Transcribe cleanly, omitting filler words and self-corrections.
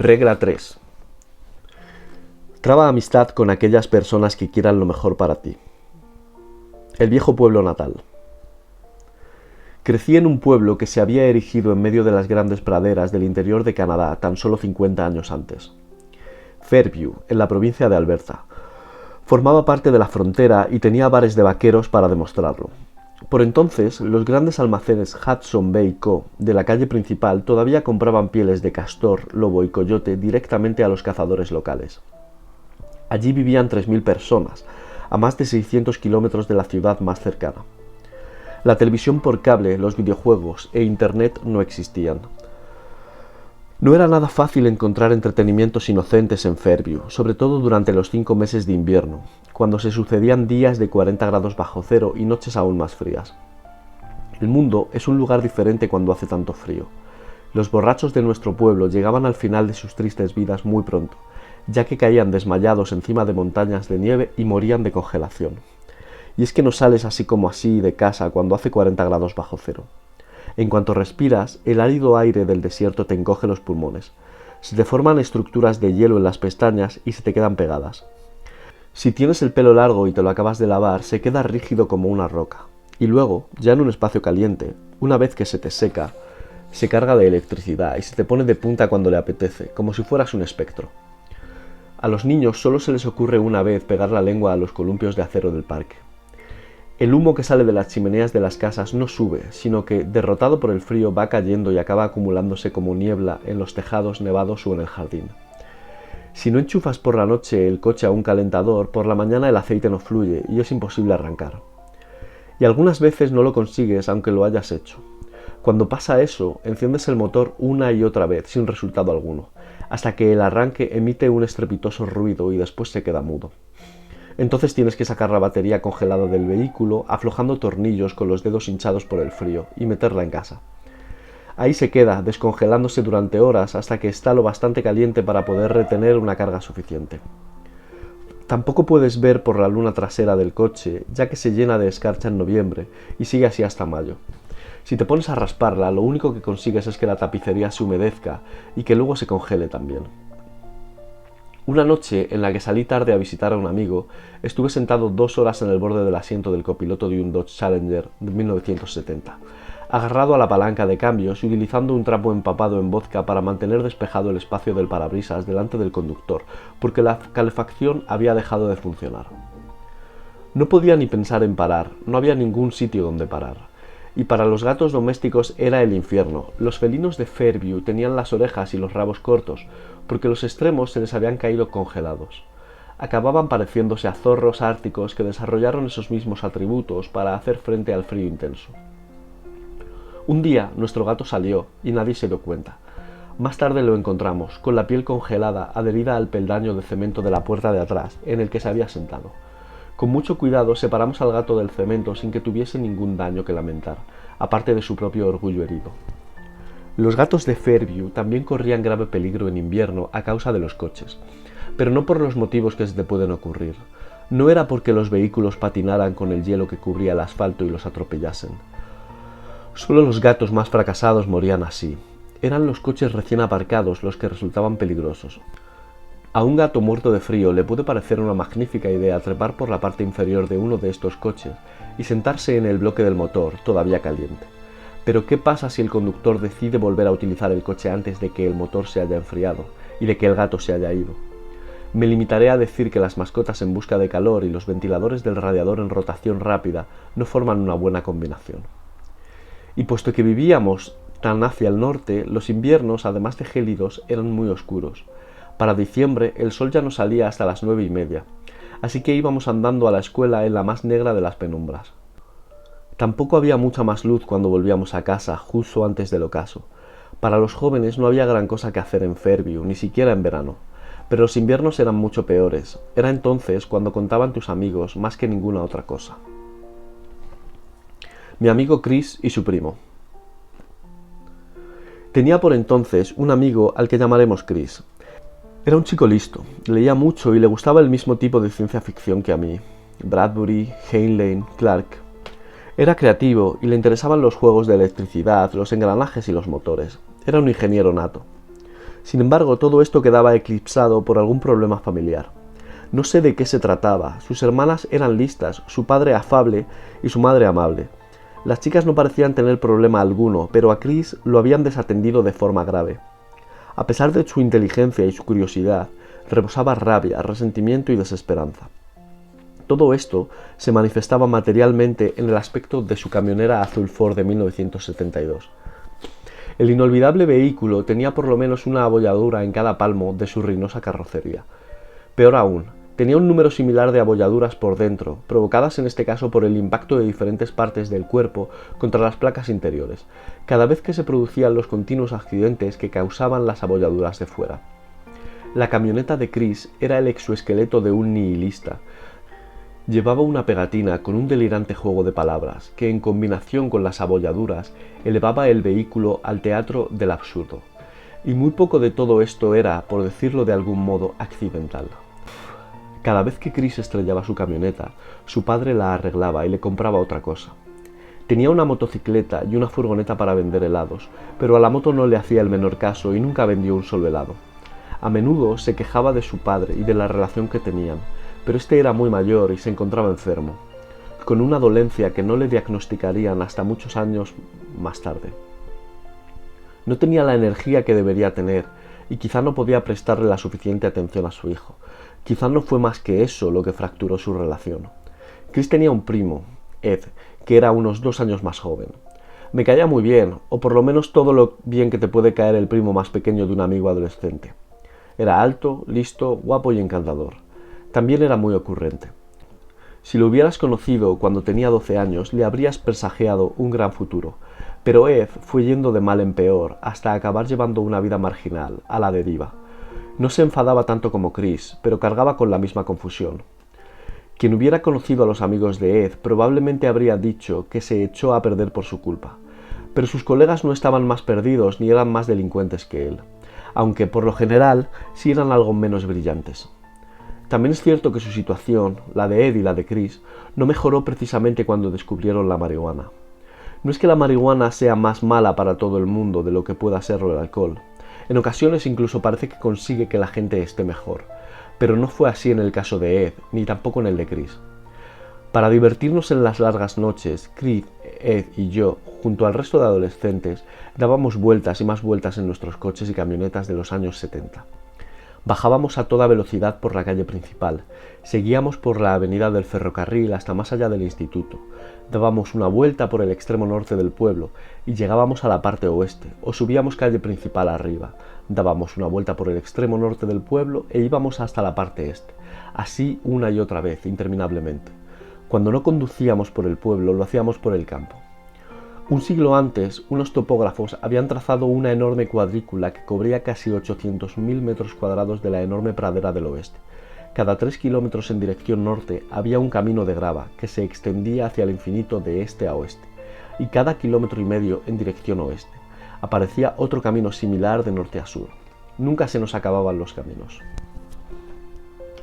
Regla 3. Traba amistad con aquellas personas que quieran lo mejor para ti. El viejo pueblo natal. Crecí en un pueblo que se había erigido en medio de las grandes praderas del interior de Canadá tan solo 50 años antes. Fairview, en la provincia de Alberta, formaba parte de la frontera y tenía bares de vaqueros para demostrarlo. Por entonces, los grandes almacenes Hudson Bay Co. de la calle principal todavía compraban pieles de castor, lobo y coyote directamente a los cazadores locales. Allí vivían 3.000 personas, a más de 600 kilómetros de la ciudad más cercana. La televisión por cable, los videojuegos e Internet no existían. No era nada fácil encontrar entretenimientos inocentes en Fairview, sobre todo durante los 5 meses de invierno, cuando se sucedían días de 40 grados bajo cero y noches aún más frías. El mundo es un lugar diferente cuando hace tanto frío. Los borrachos de nuestro pueblo llegaban al final de sus tristes vidas muy pronto, ya que caían desmayados encima de montañas de nieve y morían de congelación. Y es que no sales así como así de casa cuando hace 40 grados bajo cero. En cuanto respiras, el árido aire del desierto te encoge los pulmones. Se te forman estructuras de hielo en las pestañas y se te quedan pegadas. Si tienes el pelo largo y te lo acabas de lavar, se queda rígido como una roca. Y luego, ya en un espacio caliente, una vez que se te seca, se carga de electricidad y se te pone de punta cuando le apetece, como si fueras un espectro. A los niños solo se les ocurre una vez pegar la lengua a los columpios de acero del parque. El humo que sale de las chimeneas de las casas no sube, sino que, derrotado por el frío, va cayendo y acaba acumulándose como niebla en los tejados nevados o en el jardín. Si no enchufas por la noche el coche a un calentador, por la mañana el aceite no fluye y es imposible arrancar. Y algunas veces no lo consigues aunque lo hayas hecho. Cuando pasa eso, enciendes el motor una y otra vez sin resultado alguno, hasta que el arranque emite un estrepitoso ruido y después se queda mudo. Entonces tienes que sacar la batería congelada del vehículo, aflojando tornillos con los dedos hinchados por el frío, y meterla en casa. Ahí se queda, descongelándose durante horas hasta que está lo bastante caliente para poder retener una carga suficiente. Tampoco puedes ver por la luna trasera del coche, ya que se llena de escarcha en noviembre, y sigue así hasta mayo. Si te pones a rasparla, lo único que consigues es que la tapicería se humedezca y que luego se congele también. Una noche, en la que salí tarde a visitar a un amigo, estuve sentado 2 horas en el borde del asiento del copiloto de un Dodge Challenger de 1970, agarrado a la palanca de cambios y utilizando un trapo empapado en vodka para mantener despejado el espacio del parabrisas delante del conductor, porque la calefacción había dejado de funcionar. No podía ni pensar en parar, no había ningún sitio donde parar. Y para los gatos domésticos era el infierno. Los felinos de Fairview tenían las orejas y los rabos cortos, porque los extremos se les habían caído congelados. Acababan pareciéndose a zorros árticos que desarrollaron esos mismos atributos para hacer frente al frío intenso. Un día nuestro gato salió y nadie se dio cuenta. Más tarde lo encontramos, con la piel congelada adherida al peldaño de cemento de la puerta de atrás, en el que se había sentado. Con mucho cuidado separamos al gato del cemento sin que tuviese ningún daño que lamentar, aparte de su propio orgullo herido. Los gatos de Fairview también corrían grave peligro en invierno a causa de los coches, pero no por los motivos que se te pueden ocurrir. No era porque los vehículos patinaran con el hielo que cubría el asfalto y los atropellasen. Solo los gatos más fracasados morían así. Eran los coches recién aparcados los que resultaban peligrosos. A un gato muerto de frío le puede parecer una magnífica idea trepar por la parte inferior de uno de estos coches y sentarse en el bloque del motor, todavía caliente. Pero ¿qué pasa si el conductor decide volver a utilizar el coche antes de que el motor se haya enfriado y de que el gato se haya ido? Me limitaré a decir que las mascotas en busca de calor y los ventiladores del radiador en rotación rápida no forman una buena combinación. Y puesto que vivíamos tan hacia el norte, los inviernos, además de gélidos, eran muy oscuros. Para diciembre el sol ya no salía hasta las 9:30, así que íbamos andando a la escuela en la más negra de las penumbras. Tampoco había mucha más luz cuando volvíamos a casa, justo antes del ocaso. Para los jóvenes no había gran cosa que hacer en Fairview, ni siquiera en verano, pero los inviernos eran mucho peores. Era entonces cuando contaban tus amigos más que ninguna otra cosa. Mi amigo Chris y su primo. Tenía por entonces un amigo al que llamaremos Chris. Era un chico listo, leía mucho y le gustaba el mismo tipo de ciencia ficción que a mí. Bradbury, Heinlein, Clarke. Era creativo y le interesaban los juegos de electricidad, los engranajes y los motores. Era un ingeniero nato. Sin embargo, todo esto quedaba eclipsado por algún problema familiar. No sé de qué se trataba. Sus hermanas eran listas, su padre afable y su madre amable. Las chicas no parecían tener problema alguno, pero a Chris lo habían desatendido de forma grave. A pesar de su inteligencia y su curiosidad, rebosaba rabia, resentimiento y desesperanza. Todo esto se manifestaba materialmente en el aspecto de su camionera azul Ford de 1972. El inolvidable vehículo tenía por lo menos una abolladura en cada palmo de su ruinosa carrocería. Peor aún, tenía un número similar de abolladuras por dentro, provocadas en este caso por el impacto de diferentes partes del cuerpo contra las placas interiores, cada vez que se producían los continuos accidentes que causaban las abolladuras de fuera. La camioneta de Chris era el exoesqueleto de un nihilista. Llevaba una pegatina con un delirante juego de palabras que, en combinación con las abolladuras, elevaba el vehículo al teatro del absurdo. Y muy poco de todo esto era, por decirlo de algún modo, accidental. Cada vez que Chris estrellaba su camioneta, su padre la arreglaba y le compraba otra cosa. Tenía una motocicleta y una furgoneta para vender helados, pero a la moto no le hacía el menor caso y nunca vendió un solo helado. A menudo se quejaba de su padre y de la relación que tenían, pero este era muy mayor y se encontraba enfermo, con una dolencia que no le diagnosticarían hasta muchos años más tarde. No tenía la energía que debería tener y quizá no podía prestarle la suficiente atención a su hijo. Quizá no fue más que eso lo que fracturó su relación. Chris tenía un primo, Ed, que era unos 2 años más joven. Me caía muy bien, o por lo menos todo lo bien que te puede caer el primo más pequeño de un amigo adolescente. Era alto, listo, guapo y encantador. También era muy ocurrente. Si lo hubieras conocido cuando tenía 12 años, le habrías presagiado un gran futuro, pero Ed fue yendo de mal en peor hasta acabar llevando una vida marginal, a la deriva. No se enfadaba tanto como Chris, pero cargaba con la misma confusión. Quien hubiera conocido a los amigos de Ed probablemente habría dicho que se echó a perder por su culpa, pero sus colegas no estaban más perdidos ni eran más delincuentes que él, aunque por lo general sí eran algo menos brillantes. También es cierto que su situación, la de Ed y la de Chris, no mejoró precisamente cuando descubrieron la marihuana. No es que la marihuana sea más mala para todo el mundo de lo que pueda serlo el alcohol. En ocasiones incluso parece que consigue que la gente esté mejor, pero no fue así en el caso de Ed, ni tampoco en el de Chris. Para divertirnos en las largas noches, Chris, Ed y yo, junto al resto de adolescentes, dábamos vueltas y más vueltas en nuestros coches y camionetas de los años 70. Bajábamos a toda velocidad por la calle principal, seguíamos por la avenida del ferrocarril hasta más allá del instituto, dábamos una vuelta por el extremo norte del pueblo y llegábamos a la parte oeste, o subíamos calle principal arriba, dábamos una vuelta por el extremo norte del pueblo e íbamos hasta la parte este, así una y otra vez, interminablemente. Cuando no conducíamos por el pueblo, lo hacíamos por el campo. Un siglo antes, unos topógrafos habían trazado una enorme cuadrícula que cubría casi 800.000 metros cuadrados de la enorme pradera del oeste. Cada 3 kilómetros en dirección norte había un camino de grava que se extendía hacia el infinito de este a oeste, y cada 1,5 kilómetros en dirección oeste aparecía otro camino similar de norte a sur. Nunca se nos acababan los caminos.